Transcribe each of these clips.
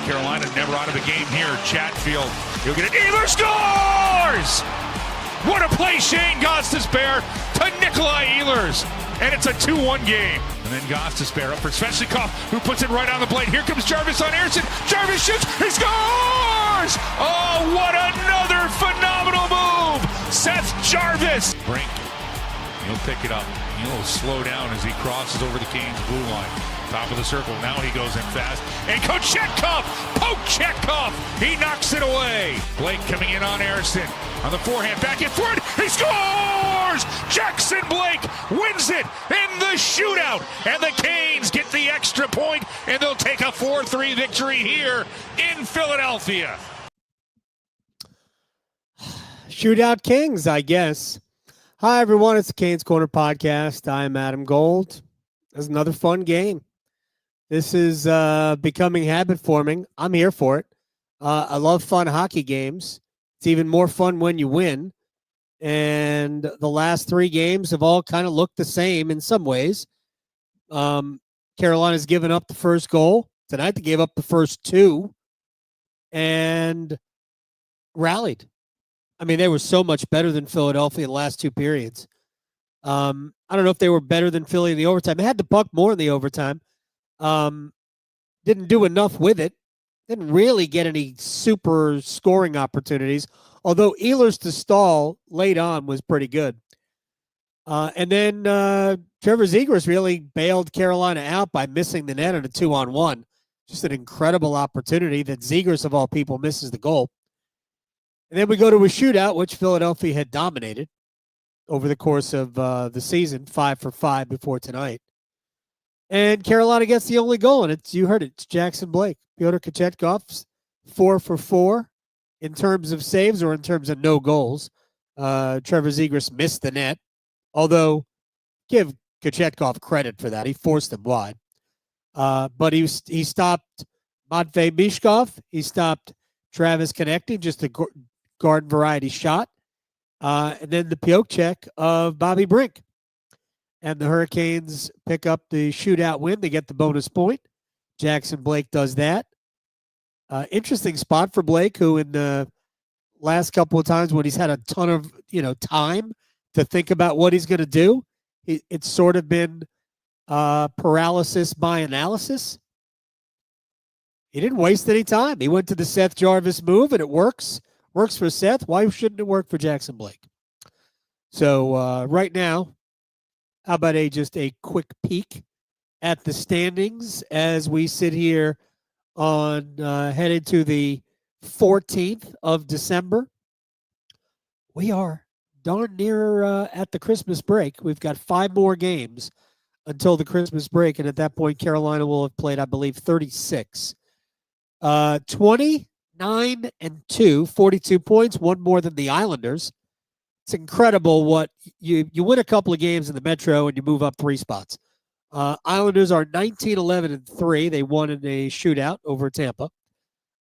Carolina never out of the game here. Chatfield, he'll get it. Ehlers scores! What a play, Shane Gostisbehere to Nikalaj Ehlers. And it's a 2-1 game. And then Gostisbehere up for Kochetkov, who puts it right on the blade. Here comes Jarvis on Ersson. Jarvis shoots. He scores! Oh, what another phenomenal move. Seth Jarvis. Brink, he'll pick it up. He'll slow down as he crosses over the Canes' blue line. Top of the circle. Now he goes in fast. And Kochetkov! He knocks it away. Blake coming in on Ersson. On the forehand, back and forward. He scores! Jackson Blake wins it in the shootout. And the Canes get the extra point, and they'll take a 4-3 victory here in Philadelphia. Shootout Kings, I guess. Hi, everyone. It's the Canes Corner Podcast. I'm Adam Gold. There's another fun game. This is becoming habit forming. I'm here for it. I love fun hockey games. It's even more fun when you win. And the last 3 games have all kind of looked the same in some ways. Carolina's given up the first goal. Tonight they gave up the first 2 and rallied. I mean, they were so much better than Philadelphia in the last 2 periods. I don't know if they were better than Philly in the overtime. They had the puck more in the overtime. Didn't do enough with it. Didn't really get any super scoring opportunities, although Ehlers to Stahl late on was pretty good. And then Trevor Zegras really bailed Carolina out by missing the net on a 2-on-1. Just an incredible opportunity that Zegras, of all people, misses the goal. And then we go to a shootout, which Philadelphia had dominated over the course of the season, 5 for 5 before tonight. And Carolina gets the only goal, and you heard it, it's Jackson Blake. Pyotr Kochetkov, 4 for 4 in terms of saves or in terms of no goals. Trevor Zegras missed the net, although give Kochetkov credit for that. He forced him wide. But he stopped Matvei Mishkov. He stopped Travis Konecny, just a garden variety shot. And then the poke check of Bobby Brink. And the Hurricanes pick up the shootout win. They get the bonus point. Jackson Blake does that. Interesting spot for Blake, who in the last couple of times when he's had a ton of time to think about what he's going to do, it's sort of been paralysis by analysis. He didn't waste any time. He went to the Seth Jarvis move, and it works. Works for Seth. Why shouldn't it work for Jackson Blake? So right now, how about just a quick peek at the standings as we sit here on headed to the 14th of December. We are darn near at the Christmas break. We've got 5 more games until the Christmas break, and at that point, Carolina will have played, I believe, 36. 29-2, 42 points, 1 more than the Islanders. It's incredible what you win a couple of games in the Metro and you move up 3 spots. Islanders are 19-11-3. They won in a shootout over Tampa.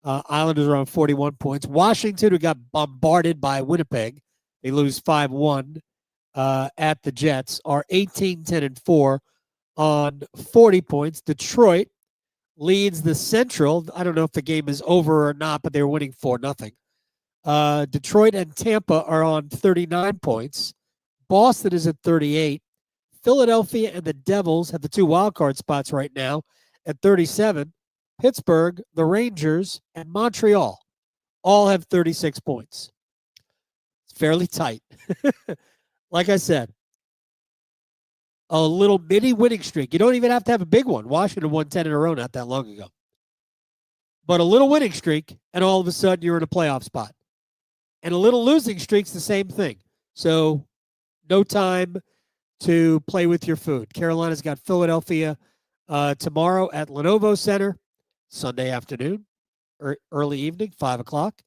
Islanders are on 41 points. Washington, who got bombarded by Winnipeg, they lose 5-1 at the Jets, are 18-10-4 on 40 points. Detroit leads the Central. I don't know if the game is over or not, but they're winning 4-0. Detroit and Tampa are on 39 points. Boston is at 38. Philadelphia and the Devils have the 2 wildcard spots right now at 37. Pittsburgh, the Rangers, and Montreal all have 36 points. It's fairly tight. Like I said, a little mini winning streak. You don't even have to have a big one. Washington won 10 in a row not that long ago. But a little winning streak, and all of a sudden you're in a playoff spot. And a little losing streak's the same thing. So no time to play with your food. Carolina's got Philadelphia tomorrow at Lenovo Center, Sunday afternoon, or early evening, 5 o'clock.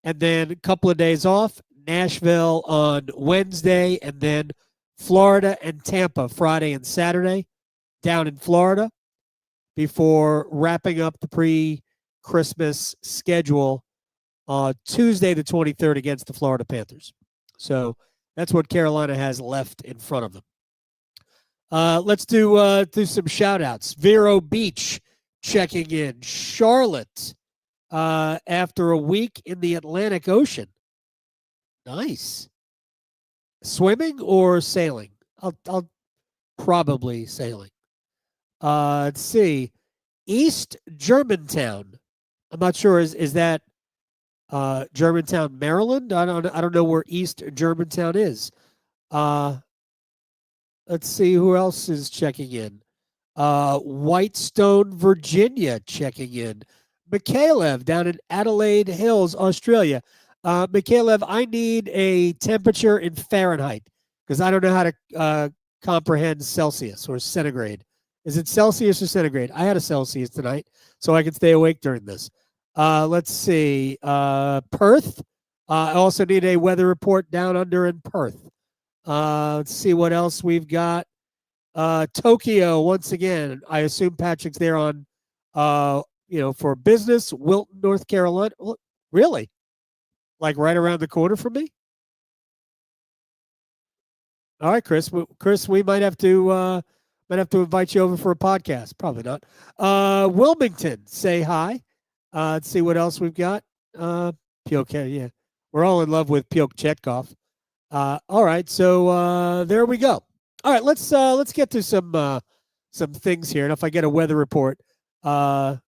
And then a couple of days off, Nashville on Wednesday, and then Florida and Tampa Friday and Saturday down in Florida before wrapping up the pre-Christmas schedule Tuesday the 23rd against the Florida Panthers. So that's what Carolina has left in front of them. Let's do some shout-outs. Vero Beach checking in. Charlotte, after a week in the Atlantic Ocean. Nice. Swimming or sailing? I'll probably sailing. Let's see. East Germantown. I'm not sure. Is that Germantown, Maryland? I don't know where East Germantown is. Let's see who else is checking in. Whitestone, Virginia, checking in. Mikhailev down in Adelaide Hills, Australia. Mikhailev, I need a temperature in Fahrenheit because I don't know how to comprehend Celsius or centigrade. Is it Celsius or centigrade? I had a Celsius tonight, so I can stay awake during this. Let's see. Perth. I also need a weather report down under in Perth. Let's see what else we've got. Tokyo, once again. I assume Patrick's there on, for business. Wilton, North Carolina. Really? Like right around the corner from me? All right, Chris. Chris, we might have to invite you over for a podcast. Probably not. Wilmington, say hi. Let's see what else we've got. Pyotr, yeah. We're all in love with Pyotr Kochetkov. All right, so there we go. All right, let's get to some things here. And if I get a weather report, Dunn,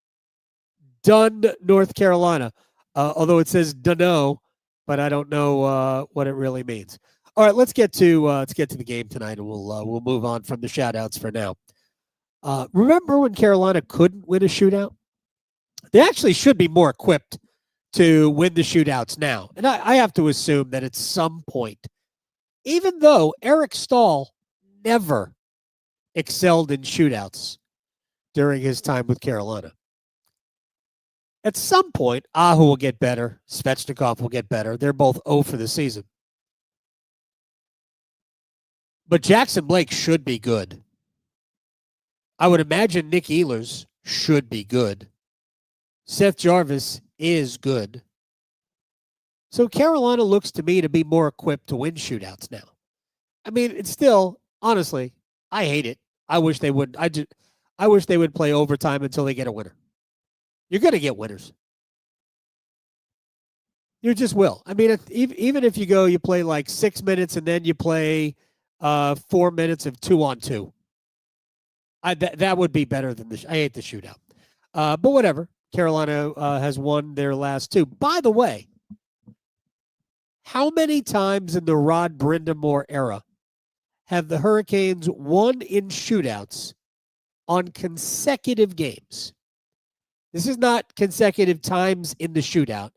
North Carolina, although it says Dunno, but I don't know what it really means. All right, let's get to the game tonight, and we'll move on from the shoutouts for now. Remember when Carolina couldn't win a shootout? They actually should be more equipped to win the shootouts now, and I have to assume that at some point, even though Eric Stahl never excelled in shootouts during his time with Carolina, at some point, Aho will get better, Svechnikov will get better. They're both 0 for the season. But Jackson Blake should be good. I would imagine Nick Ehlers should be good. Seth Jarvis is good. So Carolina looks to me to be more equipped to win shootouts now. I mean, it's still, honestly, I hate it. I wish they would. I wish they would play overtime until they get a winner. You're going to get winners. You just will. I mean, even if you play like 6 minutes and then you play 4 minutes of 2-on-2. That would be better than I hate the shootout. But whatever. Carolina has won their last 2. By the way, how many times in the Rod Brindamore era have the Hurricanes won in shootouts on consecutive games? This is not consecutive times in the shootout.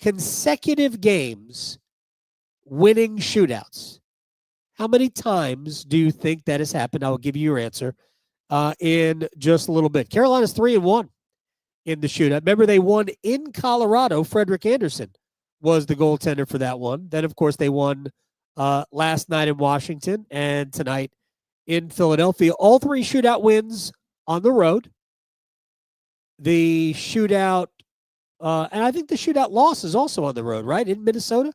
Consecutive games winning shootouts. How many times do you think that has happened? I will give you your answer in just a little bit. Carolina's 3-1 in the shootout. Remember, they won in Colorado. Frederick Anderson was the goaltender for that one. Then, of course, they won last night in Washington and tonight in Philadelphia. All 3 shootout wins on the road. The shootout, and I think the shootout loss is also on the road, right? In Minnesota?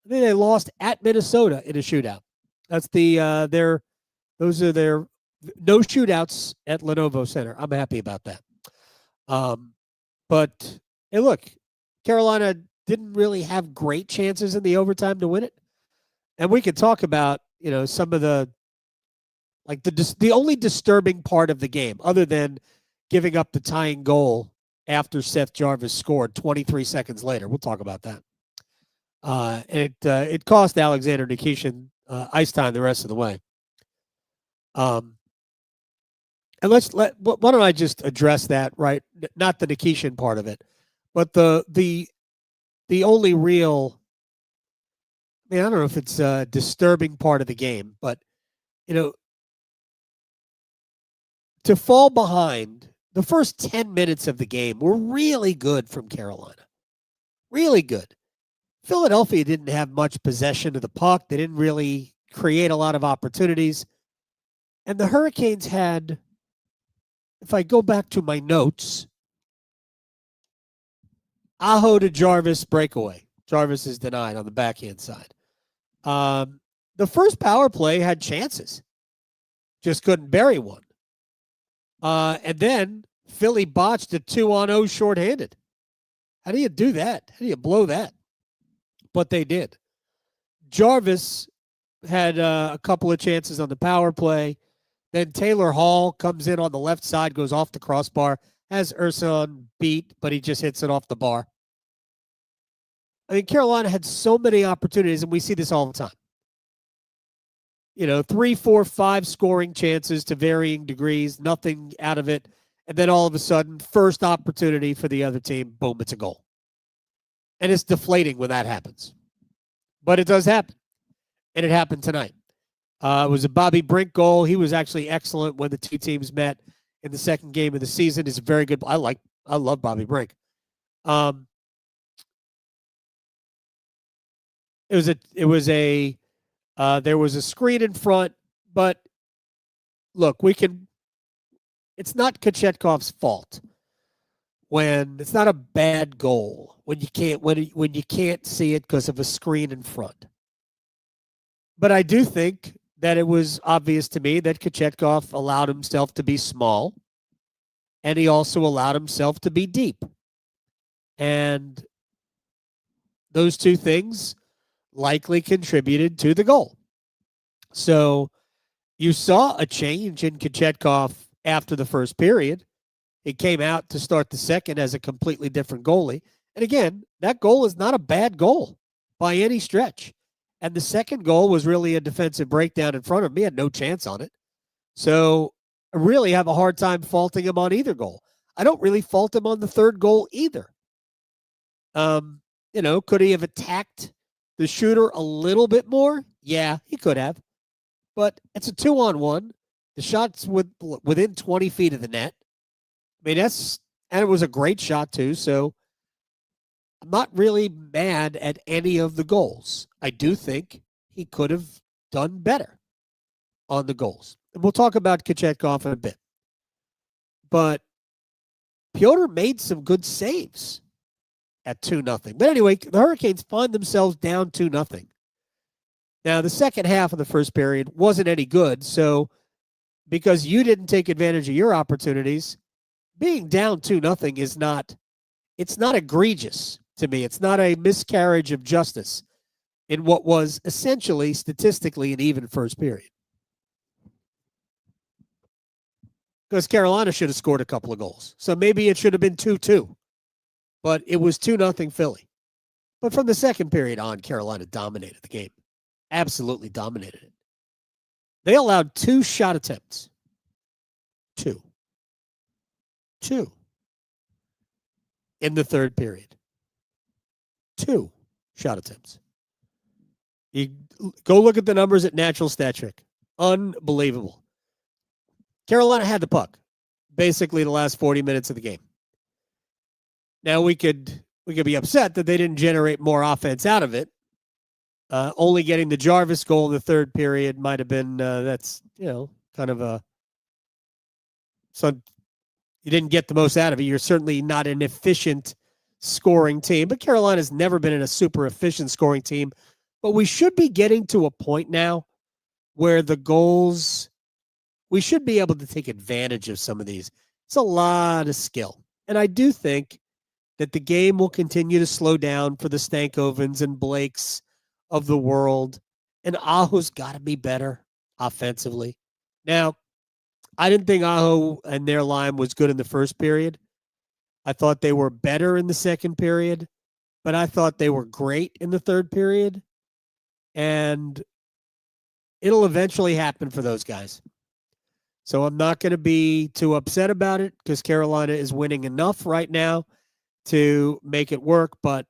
I think they lost at Minnesota in a shootout. That's those are their no shootouts at Lenovo Center. I'm happy about that. But hey, look, Carolina didn't really have great chances in the overtime to win it. And we could talk about, some of the only disturbing part of the game, other than giving up the tying goal after Seth Jarvis scored 23 seconds later. We'll talk about that. It cost Alexander Nikishin ice time the rest of the way. And why don't I just address that, right? Not the Nikishin part of it, but the only real, I don't know if it's a disturbing part of the game, but, to fall behind, the first 10 minutes of the game were really good from Carolina. Really good. Philadelphia didn't have much possession of the puck. They didn't really create a lot of opportunities. And the Hurricanes had, if I go back to my notes, Aho to Jarvis breakaway. Jarvis is denied on the backhand side. The first power play had chances. Just couldn't bury one. And then Philly botched a 2-on-0 shorthanded. How do you do that? How do you blow that? But they did. Jarvis had a couple of chances on the power play. Then Taylor Hall comes in on the left side, goes off the crossbar, has Ersson beat, but he just hits it off the bar. I mean, Carolina had so many opportunities, and we see this all the time. 3, 4, 5 scoring chances to varying degrees, nothing out of it. And then all of a sudden, first opportunity for the other team, boom, it's a goal. And it's deflating when that happens. But it does happen. And it happened tonight. It was a Bobby Brink goal. He was actually excellent when the two teams met in the second game of the season. He's a very good. I love Bobby Brink. There was a screen in front, but look, it's not Kochetkov's fault when it's not a bad goal when you can't see it because of a screen in front. But I do think that it was obvious to me that Kochetkov allowed himself to be small, and he also allowed himself to be deep. And those two things likely contributed to the goal. So you saw a change in Kochetkov after the first period. He came out to start the second as a completely different goalie. And again, that goal is not a bad goal by any stretch. And the second goal was really a defensive breakdown in front of him. He had no chance on it. So I really have a hard time faulting him on either goal. I don't really fault him on the third goal either. Could he have attacked the shooter a little bit more? Yeah, he could have. But it's a 2-on-1. The shot's within 20 feet of the net. I mean, and it was a great shot too. So I'm not really mad at any of the goals. I do think he could have done better on the goals. And we'll talk about Kochetkov in a bit. But Pyotr made some good saves at 2-0. But anyway, the Hurricanes find themselves down 2-0. Now, the second half of the first period wasn't any good. So because you didn't take advantage of your opportunities, being down 2-0 is not egregious to me. It's not a miscarriage of justice in what was essentially statistically an even first period. Because Carolina should have scored a couple of goals. So maybe it should have been 2-2. But it was 2-0 Philly. But from the second period on, Carolina dominated the game. Absolutely dominated it. They allowed 2 shot attempts. 2. In the third period. 2 shot attempts. You go look at the numbers at Natural Stat Trick. Unbelievable. Carolina had the puck basically the last 40 minutes of the game. Now we could be upset that they didn't generate more offense out of it. Only getting the Jarvis goal in the third period might have been that's kind of a so you didn't get the most out of it. You're certainly not an efficient scoring team, but Carolina's never been in a super efficient scoring team. But we should be getting to a point now where the goals, we should be able to take advantage of some of these. It's a lot of skill. And I do think that the game will continue to slow down for the Stankovens and Blakes of the world. And Aho's got to be better offensively. Now, I didn't think Aho and their line was good in the first period. I thought they were better in the second period, but I thought they were great in the third period. And it'll eventually happen for those guys. So I'm not going to be too upset about it because Carolina is winning enough right now to make it work. But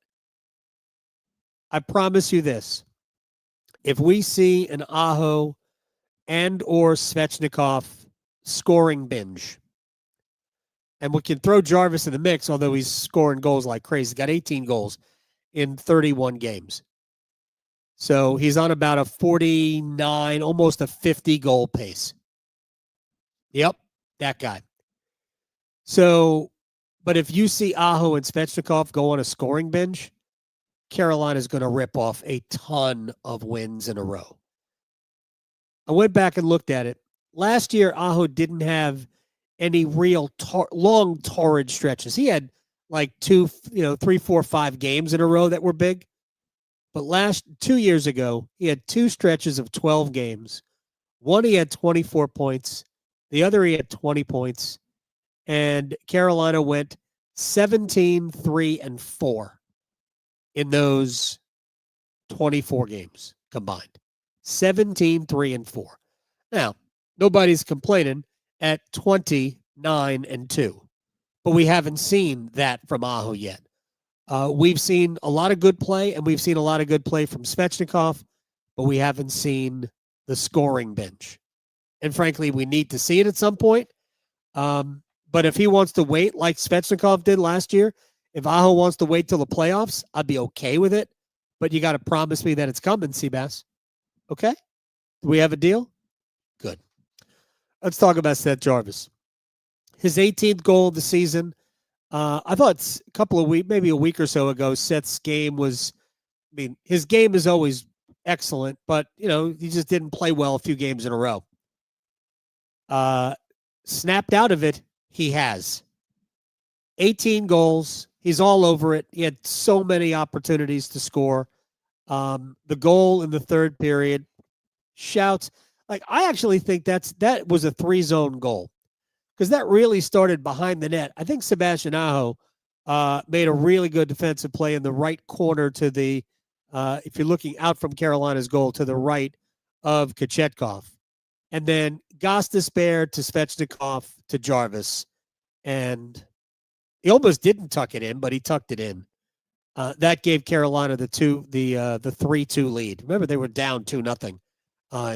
I promise you this. If we see an Aho and or Svechnikov scoring binge, and we can throw Jarvis in the mix, although he's scoring goals like crazy. He's got 18 goals in 31 games. So he's on about a 49, almost a 50 goal pace. Yep, that guy. So, but if you see Aho and Svechnikov go on a scoring binge, Carolina's going to rip off a ton of wins in a row. I went back and looked at it. Last year, Aho didn't have any real long torrid stretches. He had like 3, 4, 5 games in a row that were big. But 2 years ago, he had 2 stretches of 12 games. One, he had 24 points. The other, he had 20 points. And Carolina went 17, 3, and 4 in those 24 games combined. 17, 3, and 4. Now, nobody's complaining at 29 and 2. But we haven't seen that from Aho yet. We've seen a lot of good play, and we've seen a lot of good play from Svechnikov, but we haven't seen the scoring bench. And frankly, we need to see it at some point. But if he wants to wait like Svechnikov did last year, if Aho wants to wait till the playoffs, I'd be okay with it. But you got to promise me that it's coming, Seabass. Okay? Do we have a deal? Good. Let's talk about Seth Jarvis. His 18th goal of the season. I thought a couple of weeks, maybe a week or so ago, Seth's game was, his game is always excellent, but, he just didn't play well a few games in a row. Snapped out of it, he has. 18 goals. He's all over it. He had so many opportunities to score. The goal in the third period, shouts. Like, I actually think that was a 3-zone goal, because that really started behind the net. I think Sebastian Aho made a really good defensive play in the right corner to the, if you're looking out from Carolina's goal, to the right of Kochetkov. And then Gostisbehere to Svechnikov to Jarvis. And he almost didn't tuck it in, but he tucked it in. That gave Carolina the 3-2 lead. Remember, they were down 2-0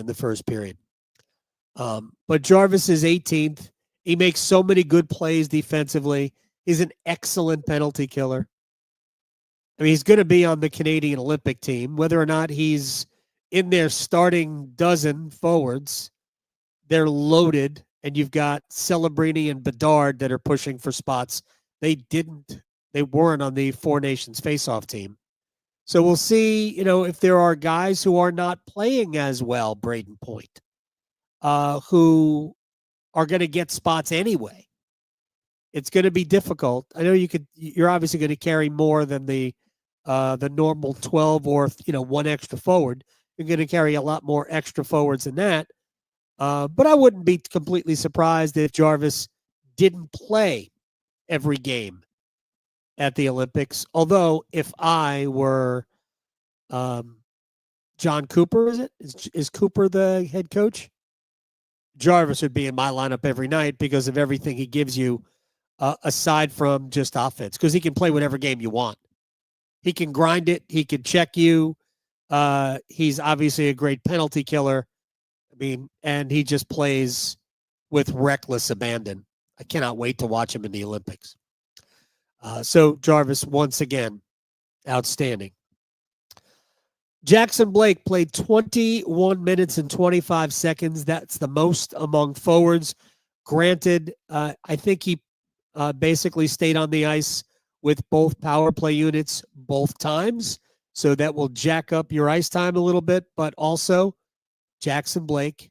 in the first period. But Jarvis is 18th. He makes so many good plays defensively. He's an excellent penalty killer. He's going to be on the Canadian Olympic team. Whether or not he's in their starting dozen forwards, they're loaded, and you've got Celebrini and Bedard that are pushing for spots. They weren't on the Four Nations face-off team. So we'll see, if there are guys who are not playing as well, Braden Point, who are going to get spots anyway. It's going to be difficult. I know you're obviously going to carry more than the normal 12 or, one extra forward. You're going to carry a lot more extra forwards than that. But I wouldn't be completely surprised if Jarvis didn't play every game at the Olympics. Although if I were John Cooper, is Cooper the head coach? Jarvis would be in my lineup every night because of everything he gives you aside from just offense, because he can play whatever game you want. He can grind it. He can check you. He's obviously a great penalty killer. And he just plays with reckless abandon. I cannot wait to watch him in the Olympics. So Jarvis, once again, outstanding. Jackson Blake played 21 minutes and 25 seconds. That's the most among forwards. Granted, I think he basically stayed on the ice with both power play units both times. So that will jack up your ice time a little bit. But also, Jackson Blake,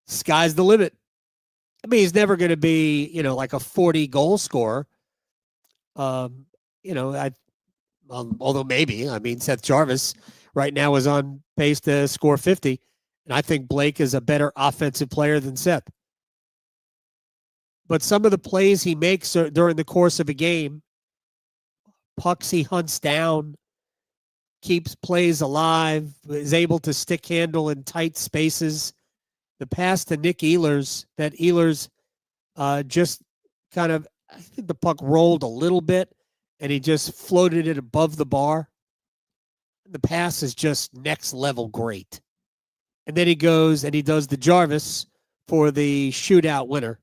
sky's the limit. He's never going to be, like a 40 goal scorer. Although maybe, Seth Jarvis right now is on pace to score 50. And I think Blake is a better offensive player than Seth. But some of the plays he makes during the course of a game, pucks he hunts down, keeps plays alive, is able to stick handle in tight spaces. The pass to Nick Ehlers, that Ehlers just kind of, I think the puck rolled a little bit, and he just floated it above the bar. The pass is just next level great. And then he goes and he does the Jarvis for the shootout winner.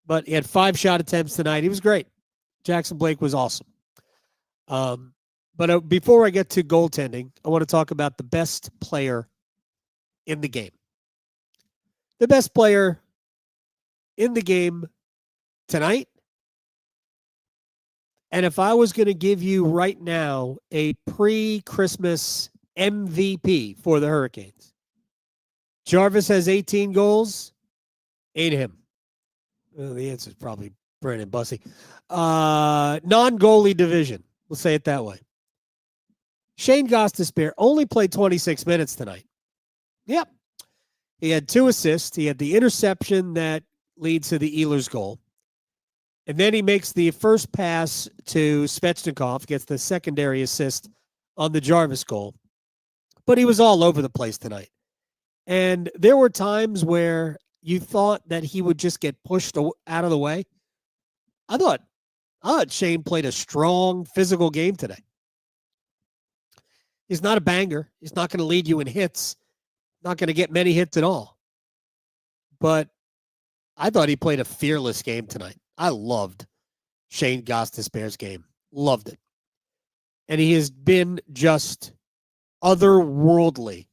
But he had 5 shot attempts tonight. He was great. Jackson Blake was awesome. But before I get to goaltending, I want to talk about the best player in the game. The best player in the game tonight. And if I was going to give you right now a pre-Christmas MVP for the Hurricanes, Jarvis has 18 goals. Ain't him. Well, the answer is probably Brandon Bussey. Non-goalie division. We'll say it that way. Shane Gostisbehere only played 26 minutes tonight. Yep. He had 2 assists. He had the interception that leads to the Ehlers goal. And then he makes the first pass to Svechnikov, gets the secondary assist on the Jarvis goal. But he was all over the place tonight. And there were times where you thought that he would just get pushed out of the way. I thought Shane played a strong physical game today. He's not a banger. He's not going to lead you in hits. Not going to get many hits at all. But I thought he played a fearless game tonight. I loved Shane Gostisbehere's game. Loved it. And he has been just otherworldly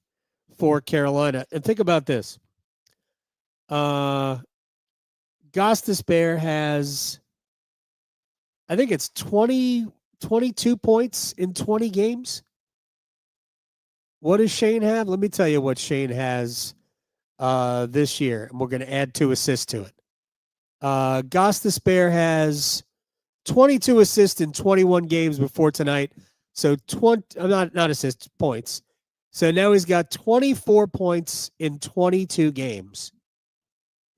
for Carolina. And think about this. Gostisbehere has, I think it's 22 points in 20 games. What does Shane have? Let me tell you what Shane has this year. And we're going to add 2 assists to it. Gostisbehere has 22 assists in 21 games before tonight. So not assists, points. So now he's got 24 points in 22 games.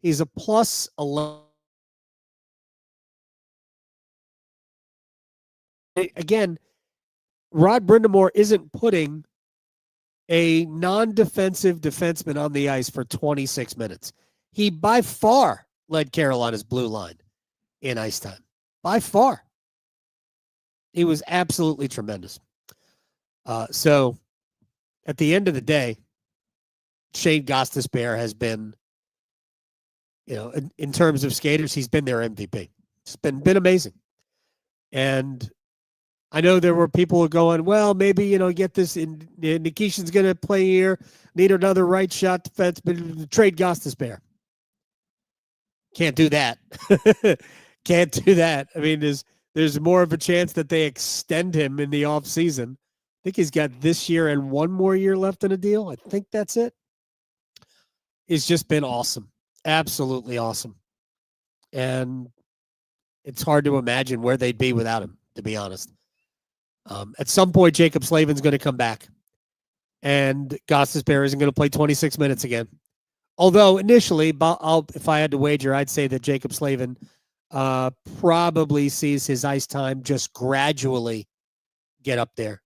He's a plus 11. Again, Rod Brindamore isn't putting a non-defensive defenseman on the ice for 26 minutes. He by far led Carolina's blue line in ice time. By far. He was absolutely tremendous. So at the end of the day, Shane Gostisbehere has been, in terms of skaters, he's been their MVP. It's been amazing. And I know there were people going, well, maybe, get this in. Nikishin's going to play here. Need another right shot defenseman. Trade Gostisbehere. Can't do that. Can't do that. I mean, there's more of a chance that they extend him in the offseason. I think he's got this year and 1 more year left in a deal. I think that's it. He's just been awesome. Absolutely awesome. And it's hard to imagine where they'd be without him, to be honest. At some point, Jacob Slavin's going to come back. And Gostisbehere isn't going to play 26 minutes again. Although initially, if I had to wager, I'd say that Jacob Slavin probably sees his ice time just gradually get up there.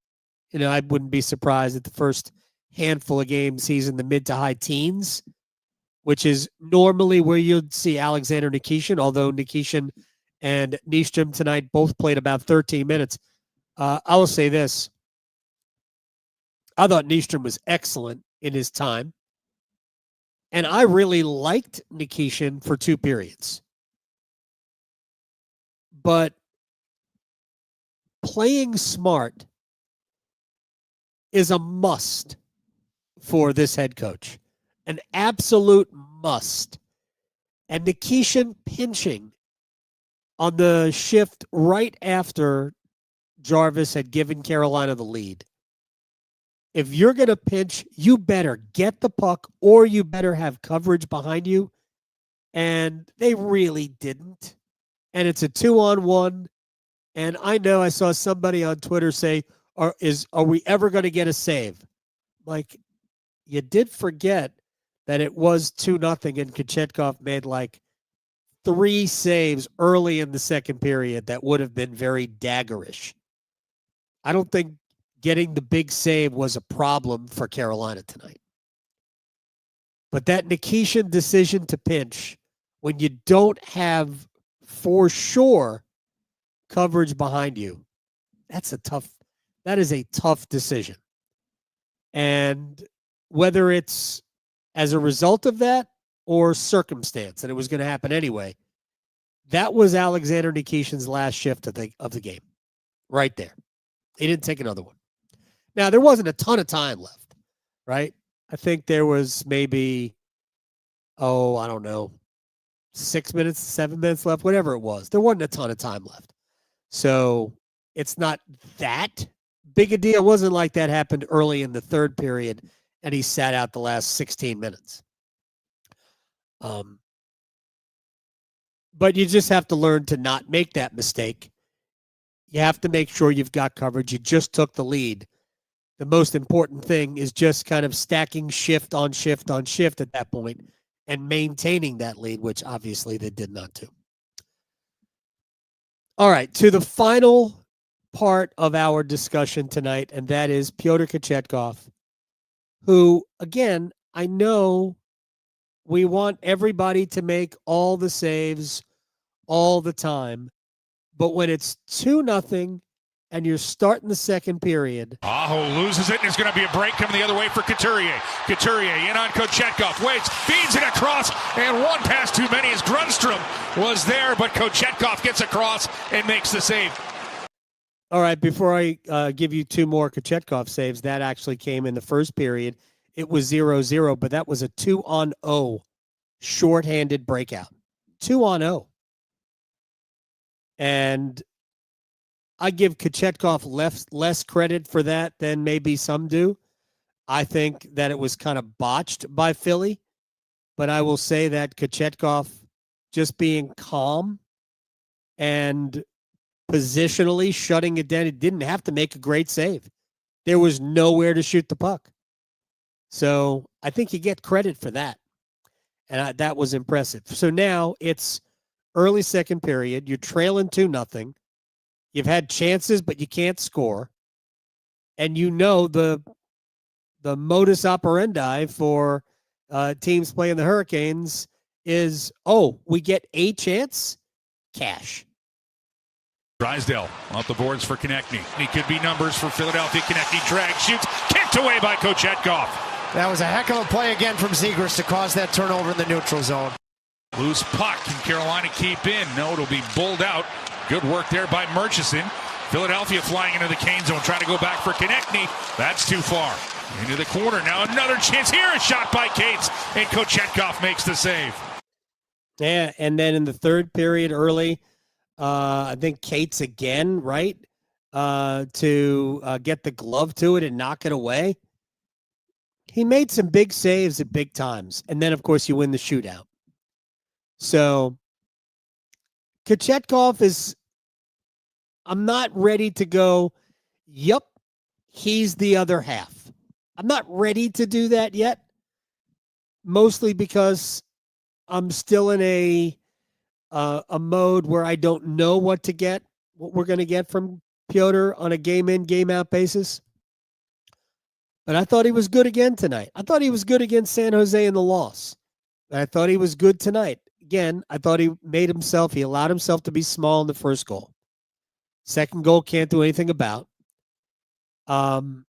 I wouldn't be surprised if the first handful of games he's in the mid to high teens, which is normally where you'd see Alexander Nikishin, although Nikishin and Nystrom tonight both played about 13 minutes. I will say this. I thought Nystrom was excellent in his time. And I really liked Nikishin for 2 periods. But playing smart is a must for this head coach. An absolute must. And Nikishin pinching on the shift right after Jarvis had given Carolina the lead. If you're going to pinch, you better get the puck or you better have coverage behind you. And they really didn't. And it's a 2-on-1. And I know I saw somebody on Twitter say, are we ever going to get a save? Like, you did forget that it was 2-0 and Kochetkov made like 3 saves early in the second period that would have been very daggerish. I don't think getting the big save was a problem for Carolina tonight. But that Nikishin decision to pinch when you don't have for sure coverage behind you, that is a tough decision. And whether it's as a result of that or circumstance, and it was going to happen anyway, that was Alexander Nikishin's last shift of the game. Right there. He didn't take another one. Now, there wasn't a ton of time left, right? I think there was maybe, I don't know, 6 minutes, 7 minutes left, whatever it was. There wasn't a ton of time left. So it's not that big a deal. It wasn't like that happened early in the third period and he sat out the last 16 minutes. But you just have to learn to not make that mistake. You have to make sure you've got coverage. You just took the lead. The most important thing is just kind of stacking shift on shift on shift at that point and maintaining that lead, which obviously they did not do. All right, to the final part of our discussion tonight, and that is Pyotr Kochetkov, who, again, I know we want everybody to make all the saves all the time, but when it's 2-0 and you're starting the second period. Aho loses it, and there's going to be a break coming the other way for Couturier. Couturier in on Kochetkov, waits, feeds it across, and one pass too many as Grundstrom was there, but Kochetkov gets across and makes the save. All right, before I give you two more Kochetkov saves, that actually came in the first period. It was 0-0, but that was a 2-on-0 shorthanded breakout. 2-on-0. And I give Kochetkov less credit for that than maybe some do. I think that it was kind of botched by Philly, but I will say that Kochetkov just being calm and positionally shutting it down, it didn't have to make a great save. There was nowhere to shoot the puck. So I think you get credit for that. And that was impressive. So now it's early second period. You're trailing 2-0. You've had chances, but you can't score. And you know the modus operandi for teams playing the Hurricanes is, we get a chance, cash. Drysdale off the boards for Konechny. He could be numbers for Philadelphia. Konechny drags, shoots, kicked away by Kochetkov. That was a heck of a play again from Zegras to cause that turnover in the neutral zone. Loose puck. Can Carolina keep in? No, it'll be bowled out. Good work there by Murchison. Philadelphia flying into the Kane zone, trying to go back for Konechny. That's too far. Into the corner. Now another chance here. A shot by Cates, and Kochetkov makes the save. Yeah, and then in the third period early, I think Cates again, right, to get the glove to it and knock it away. He made some big saves at big times. And then, of course, you win the shootout. So Kochetkov is, I'm not ready to go, yep, he's the other half. I'm not ready to do that yet, mostly because I'm still in a mode where I don't know what we're going to get from Pyotr on a game-in, game-out basis. But I thought he was good again tonight. I thought he was good against San Jose in the loss. And I thought he was good tonight. Again, I thought he allowed himself to be small in the first goal. Second goal, can't do anything about. Do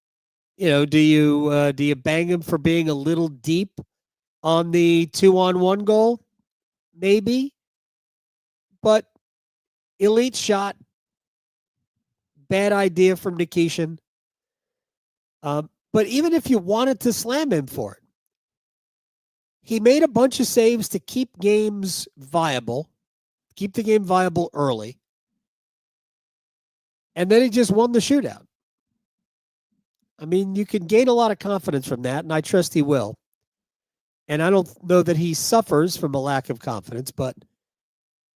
you bang him for being a little deep on the 2-on-1 goal? Maybe. But elite shot. Bad idea from Nikishin. But even if you wanted to slam him for it, he made a bunch of saves to keep games viable, keep the game viable early. And then he just won the shootout. I mean, you can gain a lot of confidence from that, and I trust he will. And I don't know that he suffers from a lack of confidence, but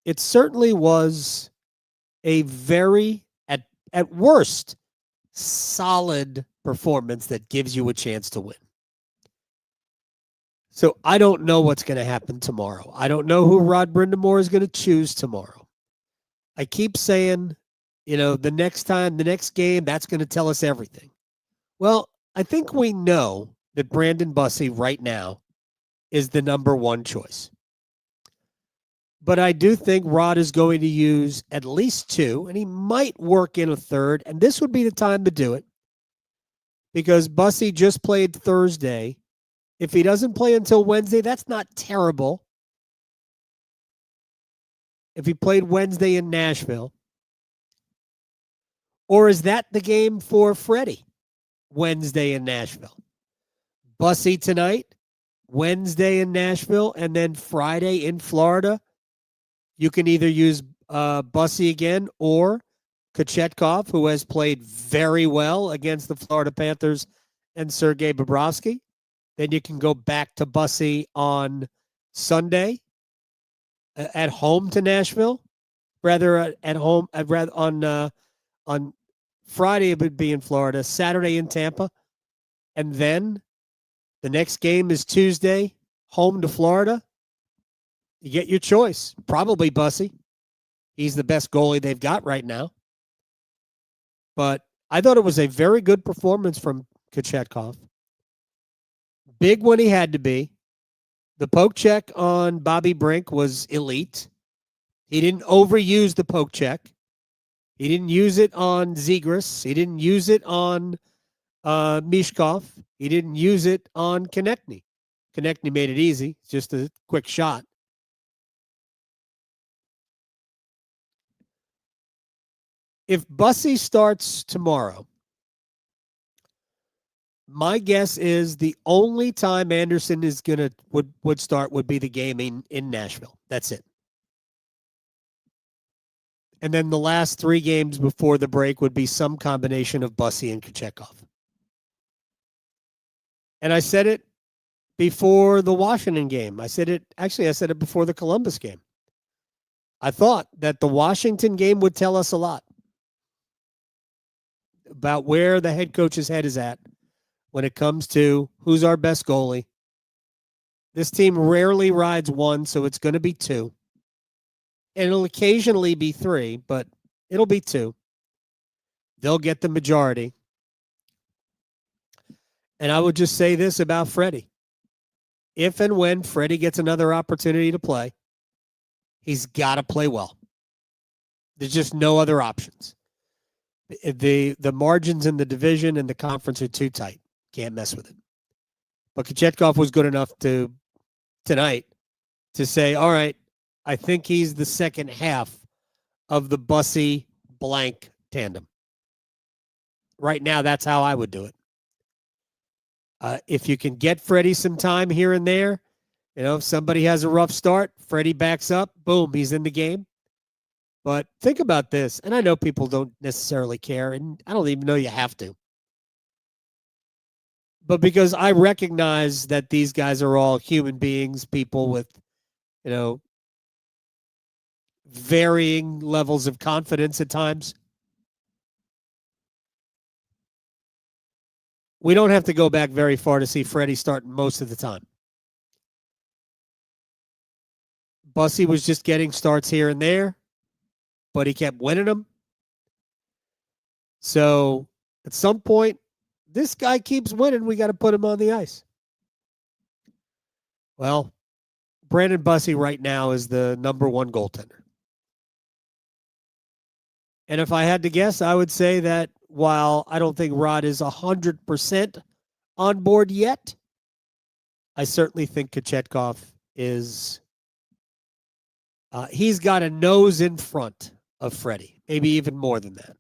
it certainly was a very, at worst, solid performance that gives you a chance to win. So I don't know what's going to happen tomorrow. I don't know who Rod Brindamore is going to choose tomorrow. I keep saying, the next game, that's going to tell us everything. Well, I think we know that Brandon Bussi right now is the number one choice. But I do think Rod is going to use at least two, and he might work in a third, and this would be the time to do it because Bussi just played Thursday. If he doesn't play until Wednesday, that's not terrible. If he played Wednesday in Nashville. Or is that the game for Freddie? Wednesday in Nashville. Bussi tonight, Wednesday in Nashville, and then Friday in Florida. You can either use Bussi again or Kochetkov, who has played very well against the Florida Panthers and Sergei Bobrovsky. Then you can go back to Bussy on Sunday at home to Nashville. Rather at home, rather on Friday it would be in Florida, Saturday in Tampa, and then the next game is Tuesday, home to Florida. You get your choice. Probably Bussy. He's the best goalie they've got right now. But I thought it was a very good performance from Kochetkov. Big when he had to be. The poke check on Bobby Brink was elite. He didn't overuse the poke check. He didn't use it on Zegras. He didn't use it on Mishkov. He didn't use it on Konechny. Konechny made it easy. Just a quick shot. If Bussy starts tomorrow, my guess is the only time Anderson is would start would be the game in Nashville. That's it. And then the last 3 games before the break would be some combination of Bussy and Kochetkov. And I said it before the Washington game. I said it before the Columbus game. I thought that the Washington game would tell us a lot about where the head coach's head is at when it comes to who's our best goalie. This team rarely rides 1, so it's going to be 2. And it'll occasionally be 3, but it'll be 2. They'll get the majority. And I would just say this about Freddie. If and when Freddie gets another opportunity to play, he's got to play well. There's just no other options. The margins in the division and the conference are too tight. Can't mess with it. But Kochetkov was good enough tonight to say, all right, I think he's the second half of the Bussy blank tandem. Right now, that's how I would do it. If you can get Freddie some time here and there, if somebody has a rough start, Freddie backs up, boom, he's in the game. But think about this, and I know people don't necessarily care, and I don't even know you have to. But because I recognize that these guys are all human beings, people with, varying levels of confidence at times. We don't have to go back very far to see Freddie starting most of the time. Bussy was just getting starts here and there, but he kept winning them. So at some point, this guy keeps winning. We got to put him on the ice. Well, Brandon Bussy right now is the number 1 goaltender. And if I had to guess, I would say that while I don't think Rod is 100% on board yet, I certainly think Kochetkov is, he's got a nose in front of Freddie, maybe even more than that.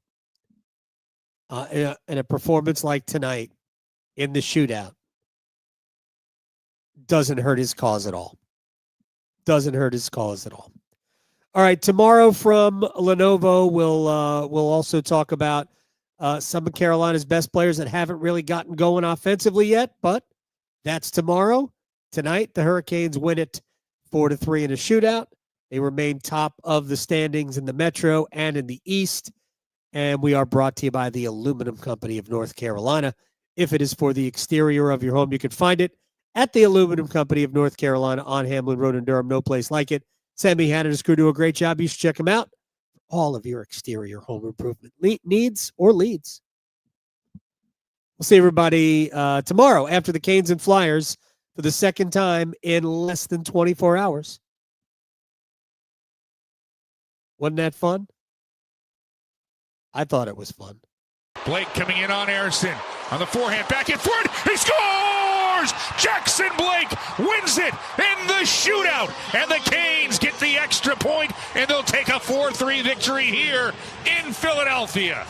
In a performance like tonight in the shootout doesn't hurt his cause at all. Doesn't hurt his cause at all. All right, tomorrow from Lenovo, we'll also talk about some of Carolina's best players that haven't really gotten going offensively yet, but that's tomorrow. Tonight, the Hurricanes win it 4-3 in a shootout. They remain top of the standings in the Metro and in the East. And we are brought to you by the Aluminum Company of North Carolina. If it is for the exterior of your home, you can find it at the Aluminum Company of North Carolina on Hamlin Road in Durham. No place like it. Sammy Hanna and his crew do a great job. You should check them out. All of your exterior home improvement needs or leads. We'll see everybody tomorrow after the Canes and Flyers for the second time in less than 24 hours. Wasn't that fun? I thought it was fun. Blake coming in on Ersson on the forehand, back and forth. He scores! Jackson Blake wins it in the shootout. And the Canes get the extra point, and they'll take a 4-3 victory here in Philadelphia.